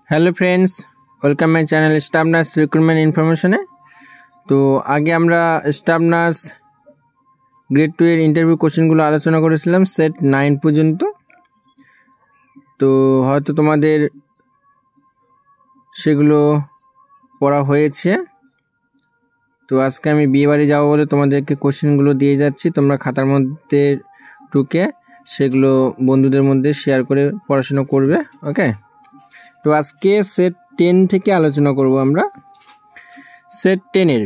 Hello friends, welcome my channel staff nurse recruitment इनफरमेशने। तो आगे আমরা স্টাফ নার্স গ্রেড 2 এর ইন্টারভিউ কোশ্চেনগুলো আলোচনা করেছিলাম সেট 9 পর্যন্ত। তো হয়তো তোমাদের সেগুলো পড়া হয়েছে। তো আজকে আমি বিয়ে বাড়ি যাব বলে তোমাদেরকে কোশ্চেনগুলো দিয়ে যাচ্ছি, তোমরা খাতার মধ্যে ঢুকে সেগুলো বন্ধুদের মধ্যে শেয়ার করে পড়াশোনা করবে। ওকে, তো আজকে সেট 10 থেকে আলোচনা করব আমরা সেট 10 এর।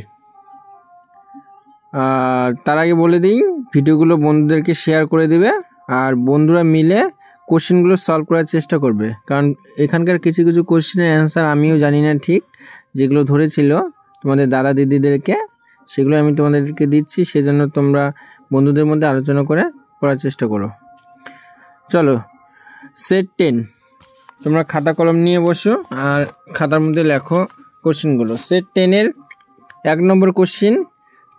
তার আগে বলে দিই, ভিডিওগুলো বন্ধুদেরকে শেয়ার করে দিবে আর বন্ধুরা মিলে কোশ্চেনগুলো সলভ করার চেষ্টা করবে, কারণ এখানকার কিছু কিছু কোশ্চেনের অ্যান্সার আমিও জানি না ঠিক, যেগুলো ধরেছিল তোমাদের দাদা দিদিদেরকে সেগুলো আমি তোমাদেরকে দিচ্ছি, সেজন্য তোমরা বন্ধুদের মধ্যে আলোচনা করে পড়ার চেষ্টা করো। চলো, সেট 10 তোমরা খাতা কলম নিয়ে বসো আর খাতার মধ্যে লেখো কোশ্চেনগুলো। সেট 10 এর 1 number question,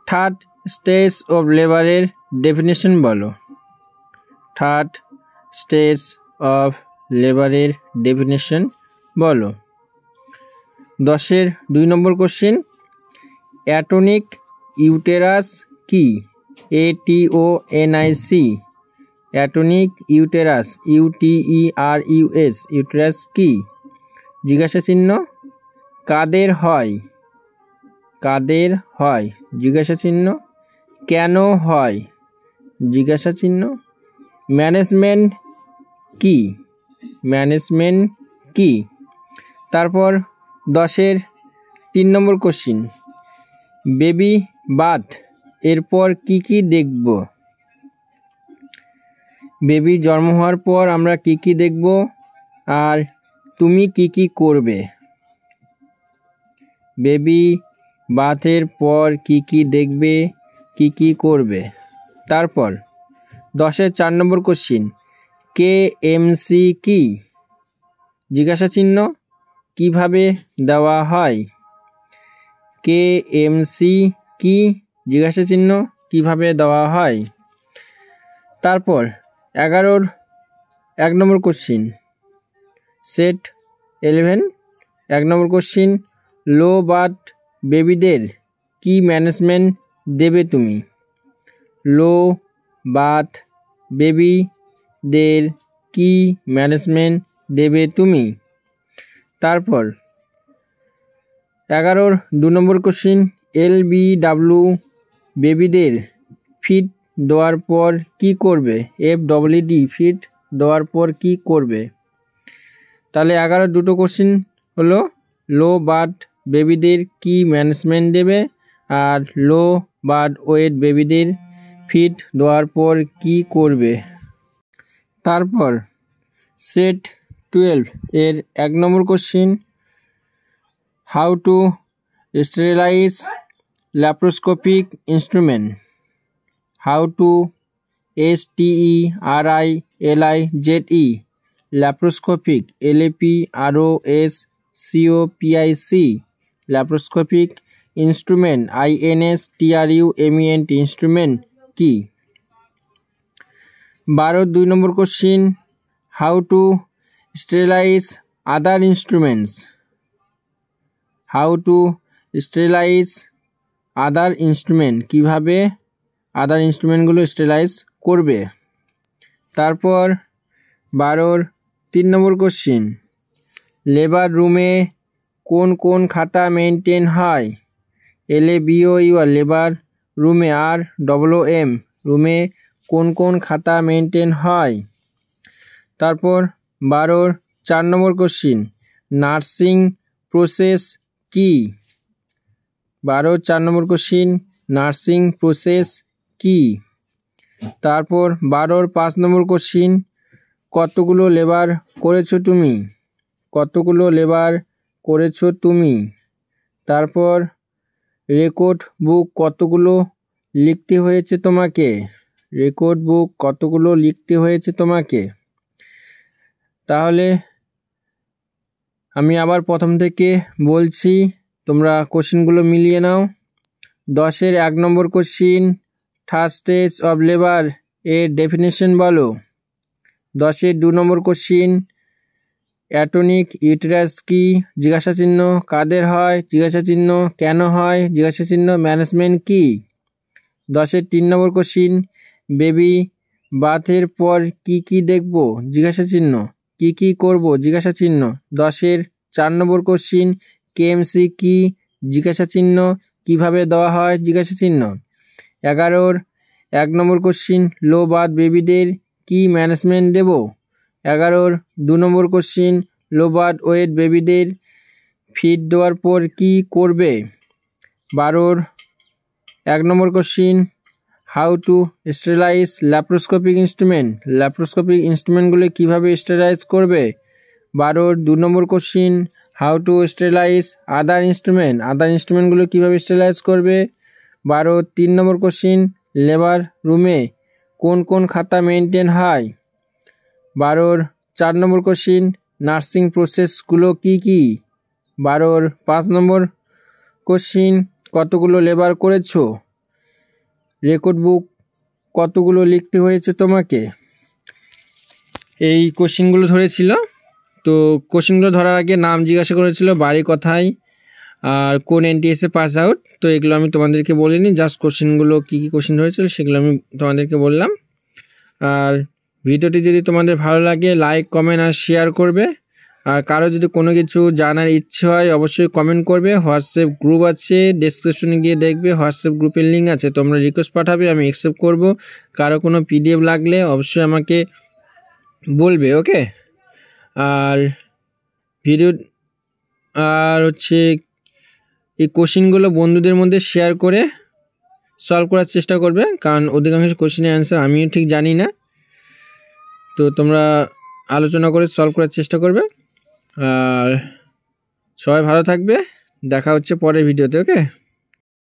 third stage of লেবারের ডেফিনেশন বলো। থার্ড স্টেজ অফ লেবারের ডেফিনেশন বলো। 10-এর 2 নম্বর কোশ্চেন, অ্যাটনিক ইউটেরাস কি? ATONIC, atonic uterus, UTERUS, uterus কি? জিজ্ঞাসা চিহ্ন। কাদের হয়? কাদের হয়? জিজ্ঞাসা চিহ্ন। কেন হয়? জিজ্ঞাসা চিহ্ন। ম্যানেজমেন্ট কি? ম্যানেজমেন্ট কি? তারপর 10-এর 3 নম্বর কোশ্চিন, বেবি বাথ এরপর কি কি দেখব? বেবি জন্ম হওয়ার পর আমরা কি কি দেখব আর তুমি কি কি করবে? বেবি বাথের পর কি কি দেখবে, কি কি করবে? তারপর 10-এর 4 নম্বর কোশ্চিন, KMC কি? জিজ্ঞাসা চিহ্ন। কিভাবে দেওয়া হয়? KMC কি? জিজ্ঞাসা চিহ্ন। কিভাবে দেওয়া হয়? তারপর 11-র 1 number question, set 11 1 number question, low birth বেবিদের কি ম্যানেজমেন্ট দেবে তুমি? লো বার্থ বেবিদের কি ম্যানেজমেন্ট দেবে তুমি? তারপর 11-র 2 নম্বর কোশ্চিন, LBW বেবিদের ফিড দেওয়ার পর কি করবে? FWD ফিড দেওয়ার পর কি করবে? তাহলে 11-র দুটো কোশ্চিন হলো লো বার্থ বেবিদের কি ম্যানেজমেন্ট দেবে আর লো বার্থ ওয়েট বেবিদের ফিড দেওয়ার পর কি করবে। তারপর সেট 12 এর 1 number question, how to sterilize laparoscopic instrument. How to STERILIZE laparoscopic, LAPROSCOPIC laparoscopic instrument, INSTRUMENT instrument কি? 12-র 2 number question, how to sterilize other instruments. How to sterilize other instrument, কিভাবে আদার ইনস্ট্রুমেন্টগুলো স্টেরিলাইজ করবে। তারপর 12-র 3 নম্বর question, labour রুমে কোন কোন খাতা maintain হয়? LABOUR লেবার রুমে, RWM রুমে কোন কোন খাতা মেনটেন হয়? তারপর 12-র 4 নম্বর কোশ্চিন, নার্সিং প্রসেস কি? 12-র 4 নম্বর কোশ্চিন, নার্সিং প্রসেস কি? তারপর 12-র 5 নম্বর কোশ্চিন, কতগুলো লেবার করেছো তুমি? কতগুলো লেবার করেছো তুমি? তারপর রেকর্ড বুক কতগুলো লিখতে হয়েছে তোমাকে? রেকর্ড বুক কতগুলো লিখতে হয়েছে তোমাকে? তাহলে আমি আবার প্রথম থেকে বলছি, তোমরা কোশ্চেনগুলো মিলিয়ে নাও। 10-এর 1 number question, third stage of labour এর ডেফিনেশন বলো। 10-এর 2 নম্বর কোশ্চিন, অ্যাটনিক ইউটেরাস কি জিজ্ঞাসা চিহ্ন, কাদের হয় জিজ্ঞাসা চিহ্ন, কেন হয় জিজ্ঞাসা চিহ্ন, ম্যানেজমেন্ট কি। 10-এর 3 নম্বর কোশ্চিন, বেবি বাথের পর কি দেখব জিজ্ঞাসা চিহ্ন, কি করব জিজ্ঞাসা চিহ্ন। 10-এর 4 নম্বর কোশ্চিন, কেএমসি কি জিজ্ঞাসা চিহ্ন, কিভাবে দেওয়া হয় জিজ্ঞাসা চিহ্ন। 11-র 1 নম্বর কোশ্চিন, লো বার্থ বেবিদের কি ম্যানেজমেন্ট দেব। 11-র 2 number question, low birth weight বেবিদের ফিড দেওয়ার পর কি করবে। 12-র 1 number question, how to sterilize laparoscopic instrument, laparoscopic ইনস্ট্রুমেন্টগুলো কীভাবে স্টেরিলাইজ করবে। 12-র 2 number question, how to sterilize other instrument, other ইনস্ট্রুমেন্টগুলো কীভাবে স্টেরিলাইজ করবে। 12-র 3 নম্বর কোশ্চিন, লেবার রুমে কোন খাতা মেনটেন হয়। 12-র 4 নম্বর কোশ্চিন, নার্সিং প্রসেসগুলো কি। 12-র 5 নম্বর কোশ্চিন, কতগুলো লেবার করেছো, রেকর্ড বুক কতগুলো লিখতে হয়েছে তোমাকে। এই কোশ্চিনগুলো ধরেছিল। তো কোশ্চিনগুলো ধরার আগে নাম জিজ্ঞাসা করেছিল, বাড়ি কোথায়, আর কোন এনটিএসে পাস আউট। তো এগুলো আমি তোমাদেরকে বলিনি, জাস্ট কোশ্চিনগুলো কী কোশ্চিন ধরেছিল সেগুলো আমি তোমাদেরকে বললাম। আর ভিডিওটি যদি তোমাদের ভালো লাগে লাইক কমেন্ট আর শেয়ার করবে। আর কারো যদি কোনো কিছু জানার ইচ্ছে হয় অবশ্যই কমেন্ট করবে। হোয়াটসঅ্যাপ গ্রুপ আছে, ডেসক্রিপশনে গিয়ে দেখবে হোয়াটসঅ্যাপ গ্রুপের লিঙ্ক আছে, তোমরা রিকোয়েস্ট পাঠাবে, আমি অ্যাকসেপ্ট করব। কারো কোনো পিডিএফ লাগলে অবশ্যই আমাকে বলবে, ওকে। আর ভিডিও আর হচ্ছে এই কোশ্চিনগুলো বন্ধুদের মধ্যে শেয়ার করে সলভ করার চেষ্টা করবে, কারণ অধিকাংশ কোশ্চিনের অ্যান্সার আমিও ঠিক জানি না। তো তোমরা আলোচনা করে সলভ করার চেষ্টা করবে। আর সবাই ভালো থাকবে, দেখা হচ্ছে পরের ভিডিওতে, ওকে।